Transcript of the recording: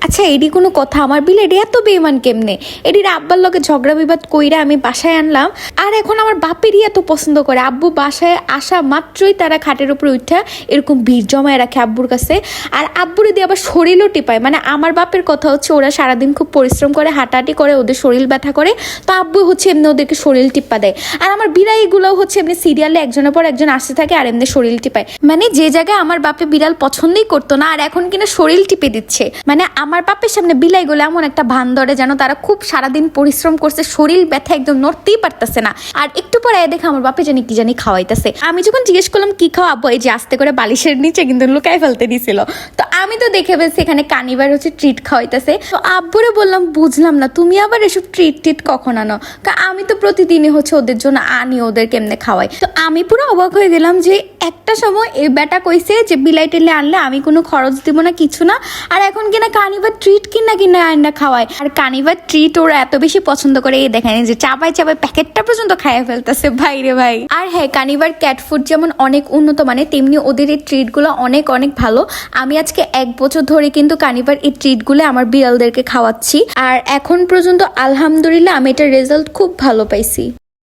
আচ্ছা এডি কোনো কথা, আমার বিলেডি এত বেইমান কেমনে? এডির আব্বার লগে ঝগড়া বিবাদ কইরা আমি বাসায় আনলাম, আর এখন আমার বাপেরই এত পছন্দ করে। আব্বু বাসায় আসা মাত্রই তারা খাটের উপরে উঠা এরকম ভিড় জমায় রাখে আব্বুর কাছে, আর আব্বুরে দিয়ে আবার শরীরও টিপায়। মানে আমার বাপের কথা হচ্ছে ওরা সারাদিন খুব পরিশ্রম করে, হাঁটাহাঁটি করে, ওদের শরীর ব্যথা করে, তো আব্বু হচ্ছে এমনি ওদেরকে শরীর টিপ্পা দেয়। আর আমার বিড়াইগুলোও হচ্ছে এমনি সিরিয়ালে একজনের পর একজন আসতে থাকে আর এমনি শরীর টিপায়। মানে যে জায়গায় আমার বাপে বিড়াল পছন্দই করতো না, আর এখন কিনা শরীর টিপে দিচ্ছে। মানে আমার বাপের সামনে বিলাইগুলো এমন একটা ভান ধরে যেন তারা খুব সারাদিন পরিশ্রম করছে, শরীর ব্যথা একদম নড়তেই পারতেছে না। আর একটু পরে দেখে আমার বাপে জানি কি জানি খাওয়াইতেছে। আমি যখন জিজ্ঞেস করলাম কি খাওয়াবো, এই যে আস্তে করে বালিশের নিচে কিন্তু লুকাই ফেলতে দিছিল। তো আমি তো দেখে ফেলছি এখানে কানিবার হচ্ছে ট্রিট খাওয়াইতেছে। তো আব্বুরে বললাম বুঝলাম না তুমি আবার এসব ট্রিট কখন আনো? আমি তো প্রতিদিনই হচ্ছে ওদের জন্য আনি, ওদের কেমনে খাওয়াই। তো আমি পুরো অবাক হয়ে গেলাম যে একটা সময় এই বেটা কইছে যে বিলাই টেলে আনলে আমি কোনো খরচ দিব না, কিছু না, আর এখন কিনা কানিবার ট্রিট কিনা আন্ডা খাওয়ায়। আর কানিবার ট্রিট ওরা এত বেশি পছন্দ করে, এই দেখেন যে চাবাই প্যাকেটটা পর্যন্ত খাইয়ে ফেলতেছে ভাই রে ভাই। আর হ্যাঁ, কানিবার ক্যাট ফুড যেমন অনেক উন্নত মানে, তেমনি ওদের এই ট্রিটগুলো অনেক অনেক ভালো। আমি আজকে 1 বছর ধরে কিন্তু কানিবার এই ট্রিটগুলো আমার বিড়ালদেরকে খাওয়াচ্ছি, আর এখন পর্যন্ত আলহামদুলিল্লাহ আমি এটার রেজাল্ট খুব ভালো পাইছি।